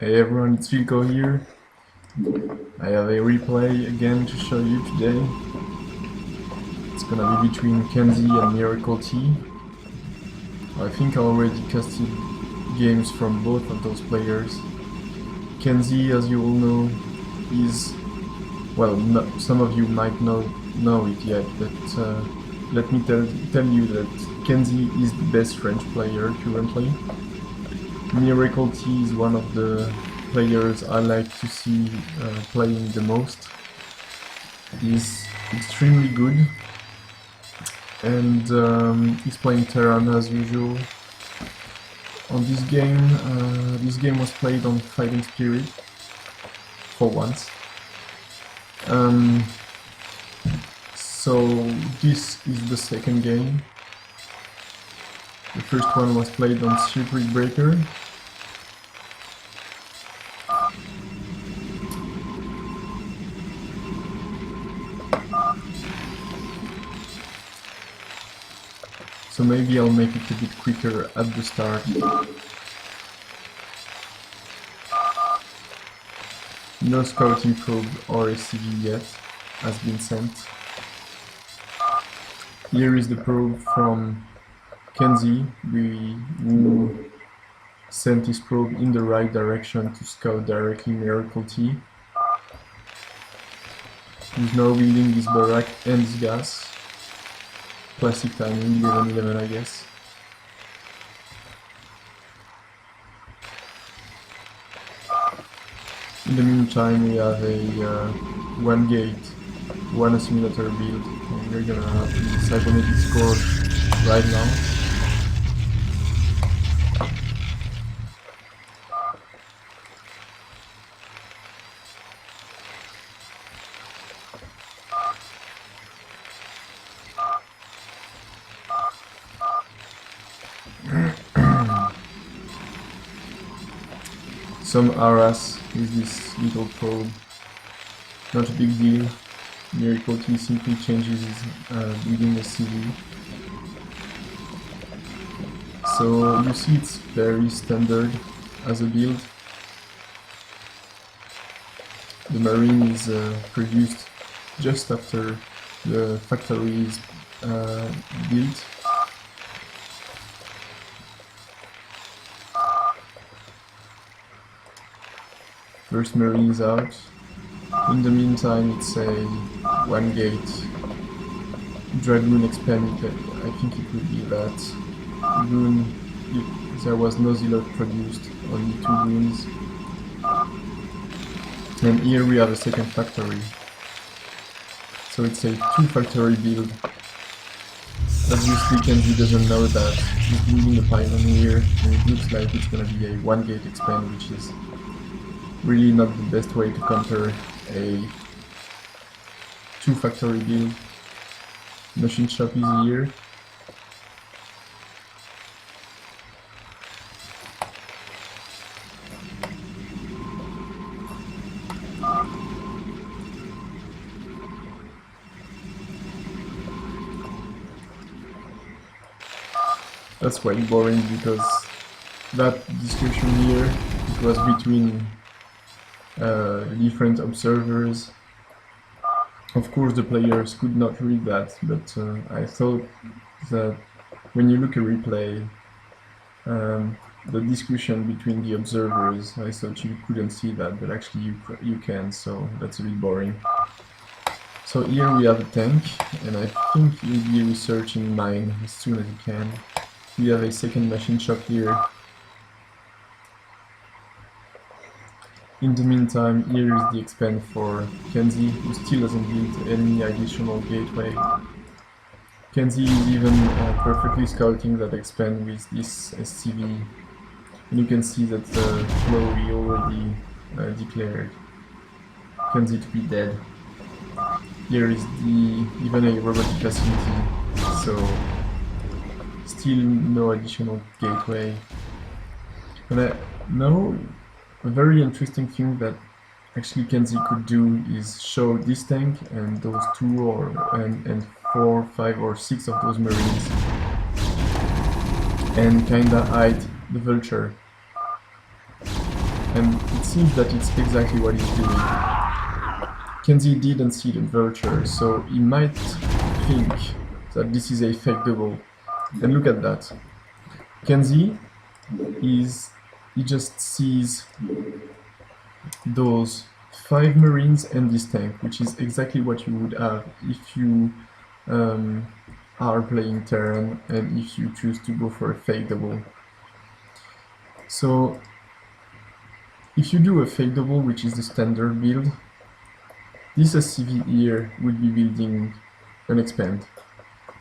Hey everyone, it's Filco here. I have a replay again to show you today. It's gonna be between Kenzy and Miracle T. I think I already casted games from both of those players. Kenzy, as you all know, is... well, some of you might know it yet, but let me tell you that Kenzy is the best French player currently. Miracle T is one of the players I like to see playing the most. He's extremely good, and he's playing Terran as usual. On this game was played on Fighting Spirit for once. So this is the second game. The first one was played on Circuit Breaker. So maybe I'll make it a bit quicker at the start. No scouting probe or SCV yet has been sent. Here is the probe from Kenzy, who sent his probe in the right direction to scout directly Miracle T. He's now building this barrack and this gas. Classic timing, 11-11 I guess. In the meantime we have a one gate, one assimilator build, and we're gonna have the cybernetic score right now. Some Aras with this little probe, not a big deal. Miracle T simply changes his building SCV. So you see it's very standard as a build. The Marine is produced just after the factory is built. First Marine is out. In the meantime, it's a one gate Dragoon expanded. I think it would be that. Goon, there was no Zealot produced, only 2 goons. And here we have a second factory. So it's a 2-factory build. Obviously Kenzy doesn't know that. He's building a pylon here, and it looks like it's gonna be a 1-gate expand, which is really not the best way to counter a 2-factory build. Machine shop is here. That's quite boring because that discussion here, it was between different observers. Of course the players could not read that, but I thought that when you look at replay, the discussion between the observers, I thought you couldn't see that, but actually you can, so that's a bit boring. So here we have a tank, and I think you'll be researching mine as soon as you can. We have a second machine shop here. In the meantime, here is the expand for Kenzy, who still hasn't built any additional gateway. Kenzy is even perfectly scouting that expand with this SCV. And you can see that the flow we already declared Kenzy to be dead. Here is even a robotic facility, so still no additional gateway. And now, a very interesting thing that actually Kenzy could do is show this tank and those 2 and 4, 5 or 6 of those Marines, and kinda hide the vulture. And it seems that it's exactly what he's doing. Kenzy didn't see the vulture, so he might think that this is a fake double. And look at that. Kenzy he just sees those 5 marines and this tank, which is exactly what you would have if you are playing Terran and if you choose to go for a fake double. So if you do a fake double, which is the standard build, this SCV here would be building an expand,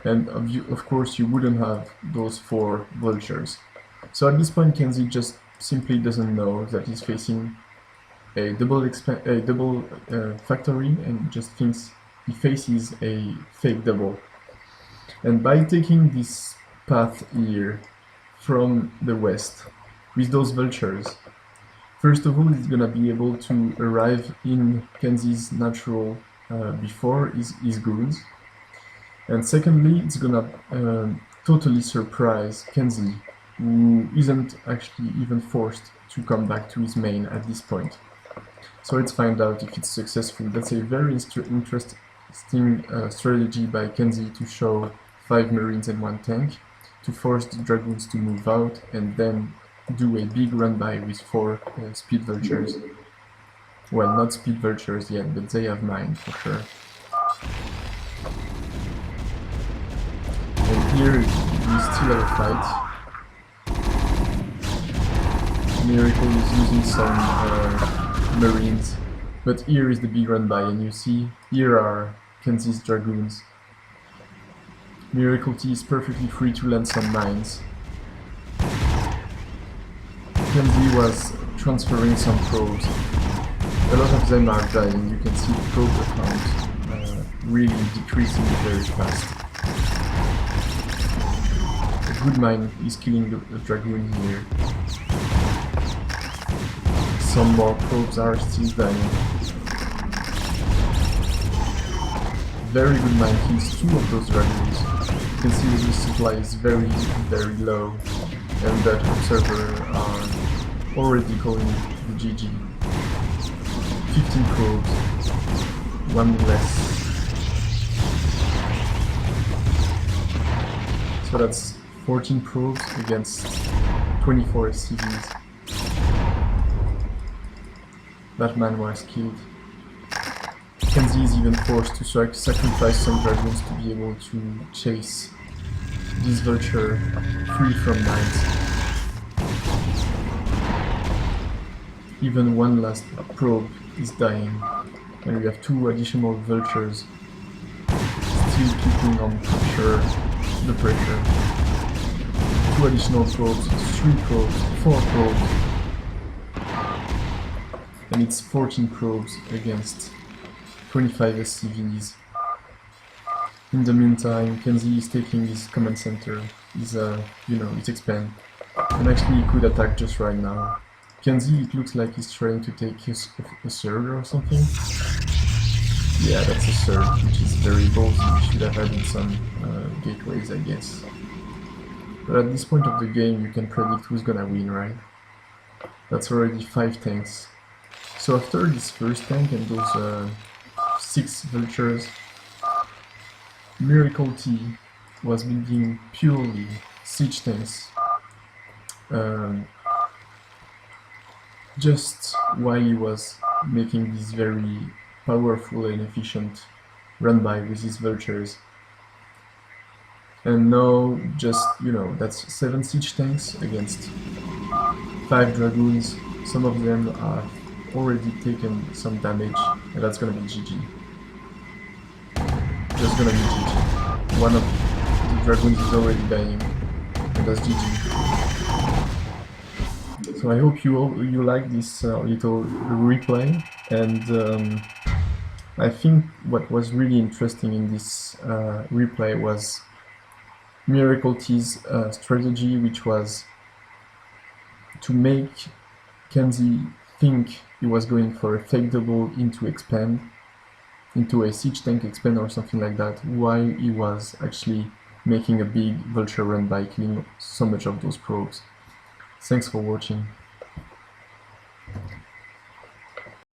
and of course you wouldn't have those 4 vultures. So at this point Kenzy just simply doesn't know that he's facing a double factory and just thinks he faces a fake double. And by taking this path here from the west with those vultures, first of all, he's gonna be able to arrive in Kenzy's natural before his goons, and secondly, it's gonna totally surprise Kenzy, who isn't actually even forced to come back to his main at this point. So let's find out if it's successful. That's a very interesting strategy by Kenzy to show 5 marines and 1 tank, to force the dragoons to move out, and then do a big run by with 4 speed vultures. Well, not speed vultures yet, but they have mine for sure. And here we still have a fight. Miracle is using some marines, but here is the big run by, and you see here are Kenzy's dragoons. Miracle T is perfectly free to land some mines. Kenzy was transferring some probes. A lot of them are dying. You can see the probe count really decreasing very fast. A good mine is killing the dragoon here. Some more probes are still dying. Very good mine kills 2 of those dragoons. You can see the supply is very, very low, and that observer are already calling the GG. 15 probes, 1 less. So that's 14 probes against 24 SCVs. That man was killed. Kenzy is even forced to sacrifice some dragoons to be able to chase this vulture free from mines. Even 1 last probe is dying, and we have 2 additional vultures still keeping on the pressure. 2 additional probes, 3 probes, 4 probes, and it's 14 probes against 25 SCVs. In the meantime, Kenzy is taking his command center, his expand, and actually he could attack just right now. Kenzy, it looks like he's trying to take a surge or something. Yeah, that's a surge, which is very ballsy. He should have added some gateways, I guess. But at this point of the game, you can predict who's gonna win, right? That's already 5 tanks. So after this first tank and those 6 vultures, Miracle T was building purely siege tanks just while he was making this very powerful and efficient run-by with his vultures. And now just, that's 7 siege tanks against 5 dragoons. Some of them have already taken some damage, and that's gonna be GG. Just gonna be GG. One of the dragoons is already dying, and that's GG. So I hope you like this little replay, and I think what was really interesting in this replay was Miracle T's strategy, which was to make Kenzy think he was going for a fake double into expand, into a siege tank expand or something like that, while he was actually making a big vulture run by killing so much of those probes. Thanks for watching.